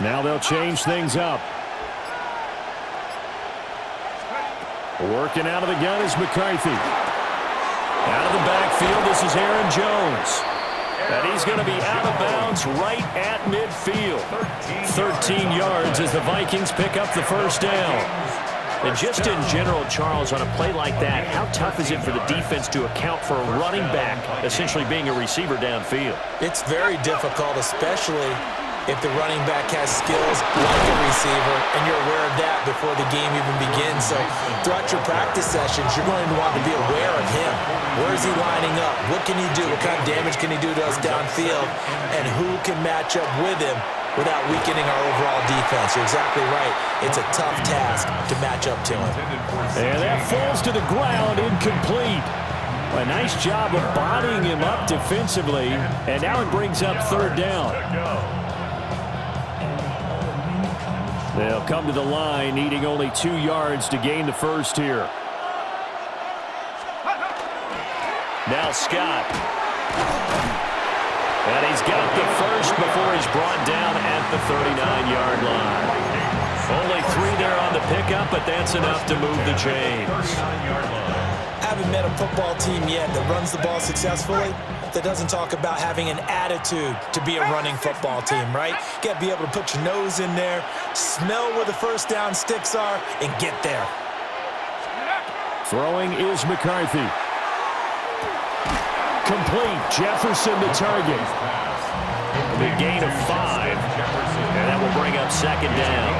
Now they'll change things up. Working out of the gun is McCarthy. Out of the backfield, this is Aaron Jones. And he's going to be out of bounds right at midfield. 13 yards as the Vikings pick up the first down. And just in general, Charles, on a play like that, how tough is it for the defense to account for a running back essentially being a receiver downfield? It's very difficult, especially if the running back has skills like a receiver, and you're aware of that before the game even begins. So throughout your practice sessions, you're going to want to be aware of him. Where is he lining up? What can he do? What kind of damage can he do to us downfield? And who can match up with him without weakening our overall defense? You're exactly right. It's a tough task to match up to him. And that falls to the ground, incomplete. A nice job of bodying him up defensively, and now it brings up third down. They'll come to the line, needing only 2 yards to gain the first here. Now Scott. And he's got the first before he's brought down at the 39-yard line. Only 3 there on the pickup, but that's enough to move the chains. Haven't met a football team yet that runs the ball successfully, that doesn't talk about having an attitude to be a running football team, right? You got to be able to put your nose in there, smell where the first down sticks are, and get there. Throwing is McCarthy. Complete. Jefferson the target. The gain of 5. And that will bring up second down.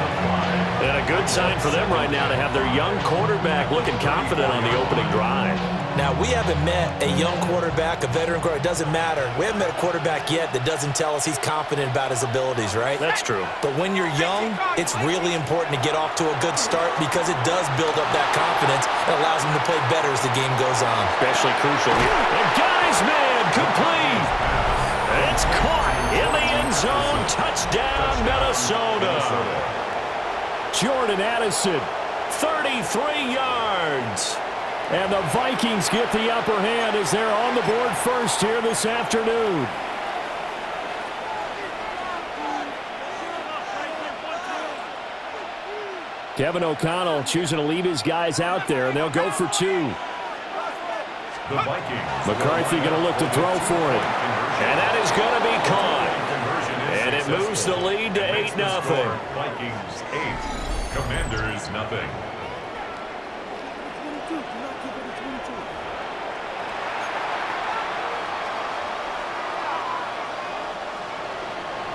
And a good sign for them right now to have their young quarterback looking confident on the opening drive. Now, we haven't met a young quarterback, a veteran quarterback. It doesn't matter. We haven't met a quarterback yet that doesn't tell us he's confident about his abilities, right? That's true. But when you're young, it's really important to get off to a good start because it does build up that confidence. It allows him to play better as the game goes on. Especially crucial here. And got his man complete. It's caught in the end zone. Touchdown, Minnesota. Jordan Addison, 33 yards. And the Vikings get the upper hand as they're on the board first here this afternoon. Kevin O'Connell choosing to leave his guys out there, and they'll go for 2. McCarthy going to look to throw for it. And that is going to be caught. And it moves the lead to 8-0. Vikings 8, Commanders 0.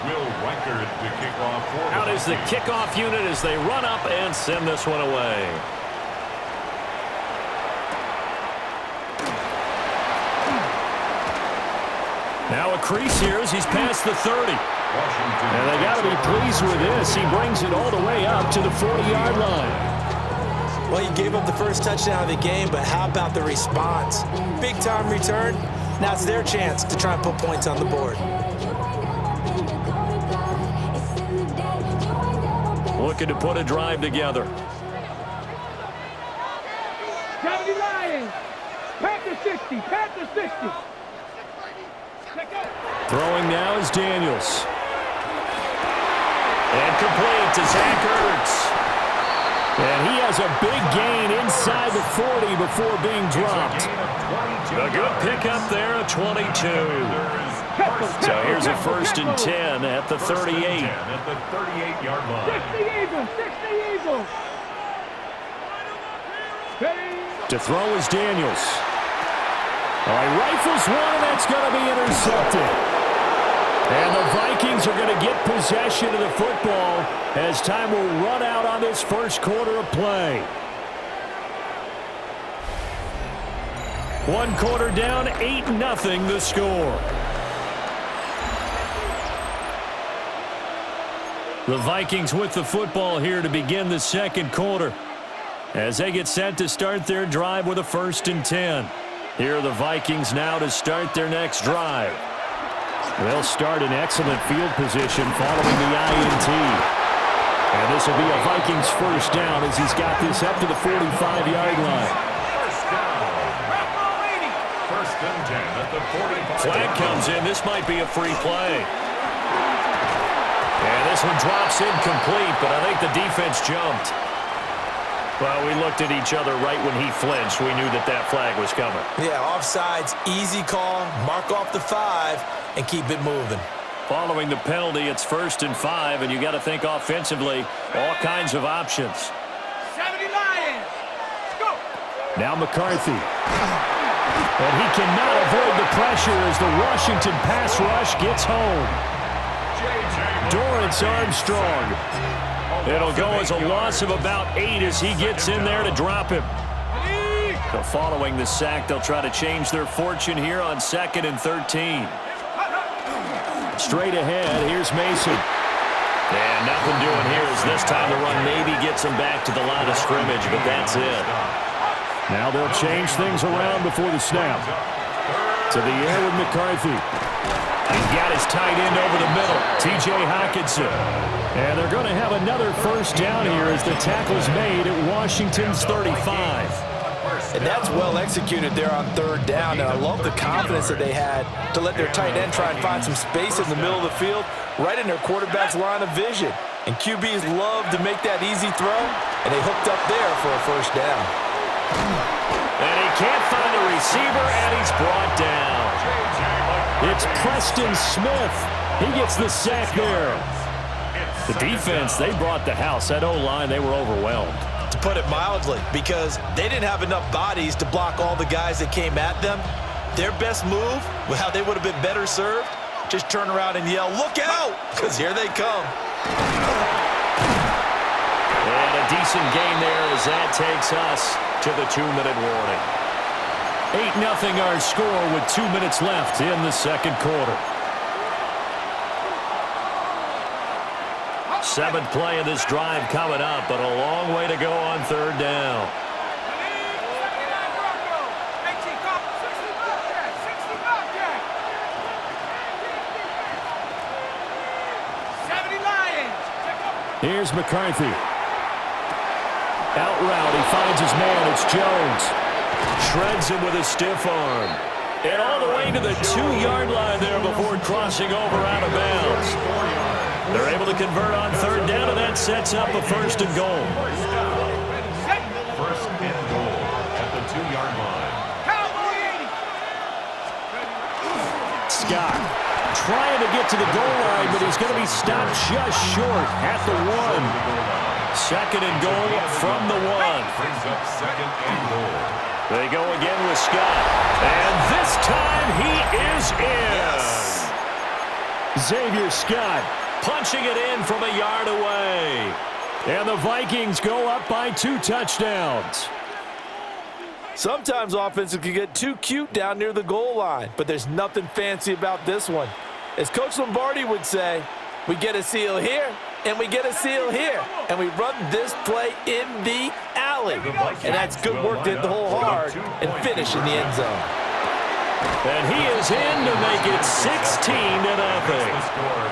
Will Reichard to kick off for Out is the kickoff unit as they run up and send this one away. Now a crease here as he's past the 30. And they got to be pleased with this. He brings it all the way up to the 40-yard line. Well, he gave up the first touchdown of the game, but how about the response? Big-time return. Now it's their chance to try and put points on the board. Looking to put a drive together. County Lions, Panther 60, Panther 60. Throwing now is Daniels. And complete to Zach Ertz. And he has a big gain inside the 40 before being dropped. A good pickup there at 22. So here's a 1st and 10 at the 38. At the 38-yard line. 60 Eagles. To throw is Daniels. All right, rifles one, and that's going to be intercepted. And the Vikings are going to get possession of the football as time will run out on this first quarter of play. 1 quarter down, 8-0 the score. The Vikings with the football here to begin the second quarter as they get set to start their drive with a 1st and 10. Here are the Vikings now to start their next drive. They'll start in excellent field position following the INT. And this will be a Vikings 1st down as he's got this up to the 45-yard line. 1st and 10 at the 45. Flag comes in. This might be a free play. And this one drops incomplete, but I think the defense jumped. Well, we looked at each other right when he flinched. We knew that that flag was coming. Yeah, offsides, easy call, mark off the 5, and keep it moving. Following the penalty, it's 1st and 5, and you got to think offensively, all kinds of options. 70 Lions. Go. Now McCarthy. And he cannot avoid the pressure as the Washington pass rush gets home. Dorrance Armstrong. It'll go as a loss of about 8 as he gets in there to drop him. So following the sack, they'll try to change their fortune here on 2nd and 13. Straight ahead, here's Mason. And nothing doing here as this time the run maybe gets him back to the line of scrimmage, but that's it. Now they'll change things around before the snap. To the air with McCarthy. He's got his tight end over the middle, T.J. Hockenson. And they're going to have another 1st down here as the tackle's made at Washington's 35. And that's well executed there on 3rd down. And I love the confidence that they had to let their tight end try and find some space in the middle of the field, right in their quarterback's line of vision. And QBs love to make that easy throw, and they hooked up there for a 1st down. And he can't find a receiver, and he's brought down. It's Preston Smith. He gets the sack there. The defense, they brought the house. That O-line, they were overwhelmed. To put it mildly, because they didn't have enough bodies to block all the guys that came at them. Their best move, well, they would have been better served, just turn around and yell, "Look out!" because here they come. And a decent game there as that takes us to the 2-minute warning. 8-0 our score with 2 minutes left in the 2nd quarter. 7th play of this drive coming up, but a long way to go on 3rd down. Here's McCarthy. Out route, he finds his man. It's Jones. Shreds him with a stiff arm. And all the way to the 2-yard line there before crossing over out of bounds. They're able to convert on 3rd down, and that sets up a 1st and goal. 1st and goal at the 2-yard line. Scott trying to get to the goal line, but he's going to be stopped just short at the 1. 2nd and goal from the 1. Brings up 2nd and goal. They go again with Scott. And this time he is in. Yes. Xavier Scott punching it in from a yard away. And the Vikings go up by 2 touchdowns. Sometimes offenses can get too cute down near the goal line, but there's nothing fancy about this one. As Coach Lombardi would say, we get a seal here, and we get a seal here, and we run this play in the alley. And that's good work to hit the hole hard and finish in the end zone. And he is in to make it 16-0.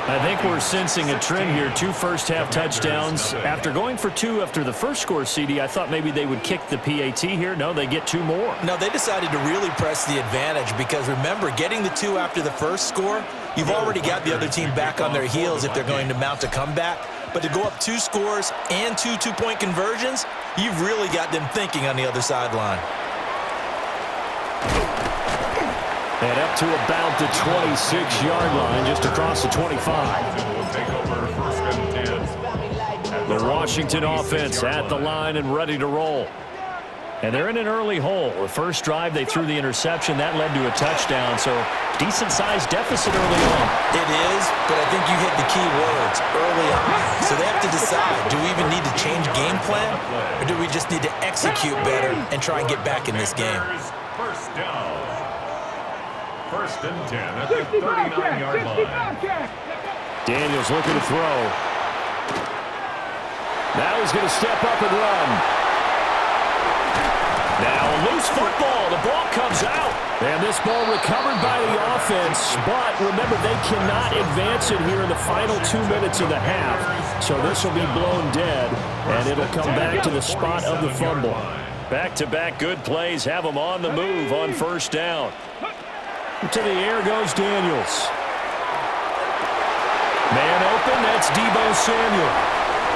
I think we're sensing a trend here. 2 first-half touchdowns. After going for 2 after the first score, CD, I thought maybe they would kick the PAT here. No, they get 2 more. No, they decided to really press the advantage because, remember, getting the 2 after the first score, you've already got the other team back on their heels if they're going to mount a comeback. But to go up 2 scores and 2 two-point conversions, you've really got them thinking on the other sideline. And up to about the 26-yard line, just across the 25. Will take over 1st and 10. The Washington offense at the line and ready to roll. And they're in an early hole. The first drive, they threw the interception. That led to a touchdown, so decent-sized deficit early on. It is, but I think you hit the key words early on. So they have to decide, do we even need to change game plan, or do we just need to execute better and try and get back in this game? 1st down. 1st and 10 at the 39-yard line. Daniels looking to throw. Now he's going to step up and run. Now a loose football. The ball comes out. And this ball recovered by the offense. But remember, they cannot advance it here in the final 2 minutes of the half. So this will be blown dead, and it'll come back to the spot of the fumble. Back-to-back good plays have them on the move on 1st down. To the air goes Daniels. Man open, that's Deebo Samuel.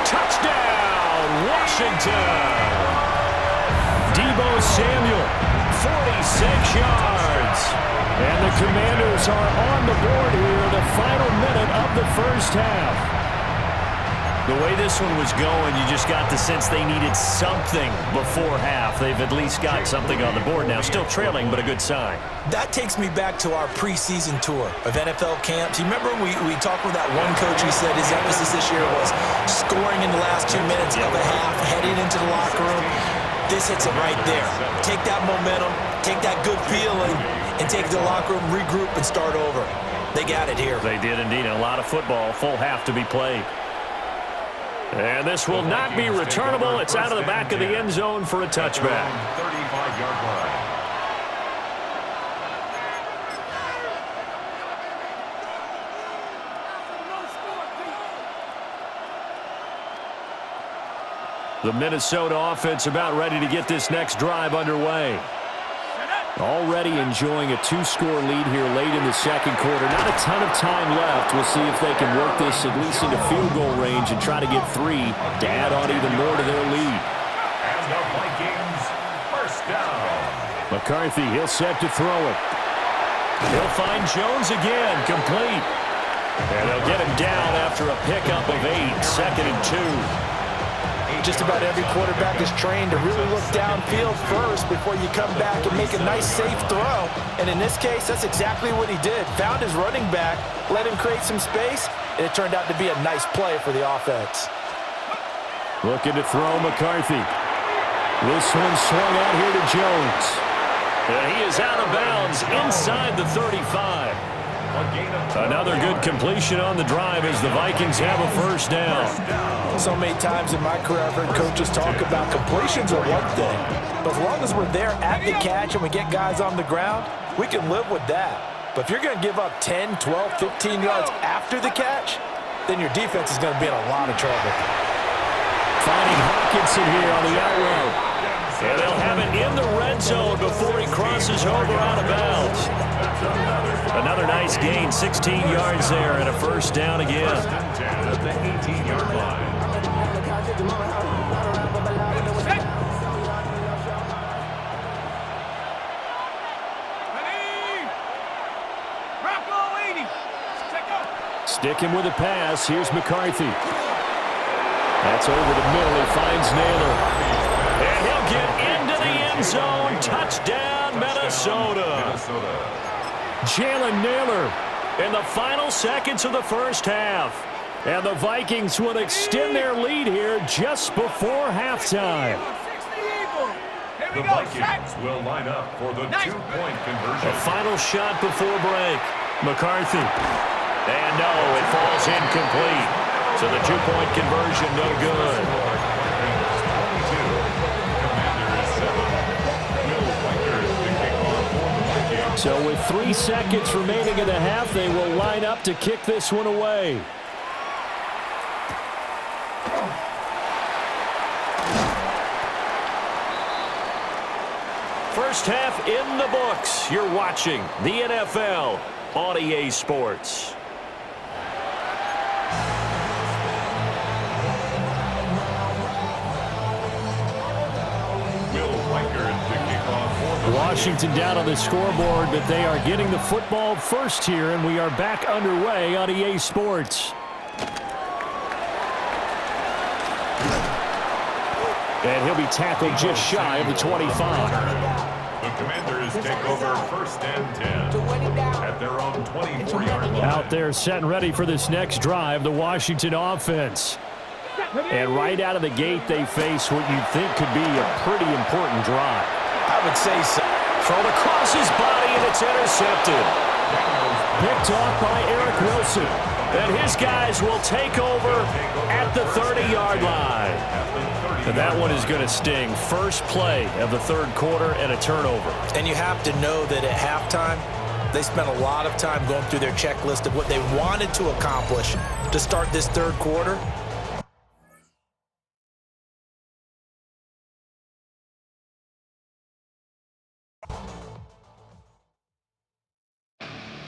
Touchdown, Washington! Deebo Samuel, 46 yards. And the Commanders are on the board here in the final minute of the first half. The way this one was going, you just got the sense they needed something before half. They've at least got something on the board now. Still trailing, but a good sign. That takes me back to our preseason tour of NFL camps. You remember we talked with that one coach who said his emphasis this year was scoring in the last 2 minutes of a half, heading into the locker room. This hits it right there. Take that momentum, take that good feeling, and take it to the locker room, regroup, and start over. They got it here. They did indeed. A lot of football, full half to be played. And this will not be returnable. It's out of the back of the end zone for a touchback. 35-yard line. The Minnesota offense about ready to get this next drive underway. Already enjoying a 2-score lead here late in the second quarter. Not a ton of time left. We'll see if they can work this at least into field goal range and try to get 3 to add on even more to their lead. And the Vikings first down. McCarthy, he'll set to throw it. He'll find Jones again, complete. And they'll get him down after a pickup of 8, 2nd and 2. Just about every quarterback is trained to really look downfield first before you come back and make a nice, safe throw. And in this case, that's exactly what he did. Found his running back, let him create some space, and it turned out to be a nice play for the offense. Looking to throw McCarthy. This one swung out here to Jones. And he is out of bounds inside the 35. Another good completion on the drive as the Vikings have a first down. So many times in my career I've heard coaches talk about completions are one thing, but as long as we're there at the catch and we get guys on the ground, we can live with that. But if you're going to give up 10, 12, 15 yards after the catch, then your defense is going to be in a lot of trouble. Finding Hawkinson here on the out route. And they'll have it in the red zone before he crosses over out of bounds. Another nice gain, 16 yards there, and a first down again. First and 10 at the 18-yard line. Sticking with a pass, here's McCarthy. That's over the middle, he finds Naylor. And he'll get into the end zone. Touchdown, Minnesota. Jalen Naylor in the final seconds of the first half. And the Vikings would extend their lead here just before halftime. The Vikings will line up for the two-point conversion. A final shot before break. McCarthy. And no, it falls incomplete. So the two-point conversion no good. So with 3 seconds remaining in the half, they will line up to kick this one away. First half in the books. You're watching the NFL on EA Sports. Washington down on the scoreboard, but they are getting the football first here, and we are back underway on EA Sports. And he'll be tackled just shy of the 25. The Commanders take over first and 10 at their own 24-yard line. Out there set and ready for this next drive, the Washington offense. And right out of the gate, they face what you'd think could be a pretty important drive. I would say so. Thrown across his body, and it's intercepted. Picked off by Eric Wilson. And his guys will take over at the 30-yard line. And that one is going to sting. First play of the third quarter and a turnover. And you have to know that at halftime, they spent a lot of time going through their checklist of what they wanted to accomplish to start this third quarter.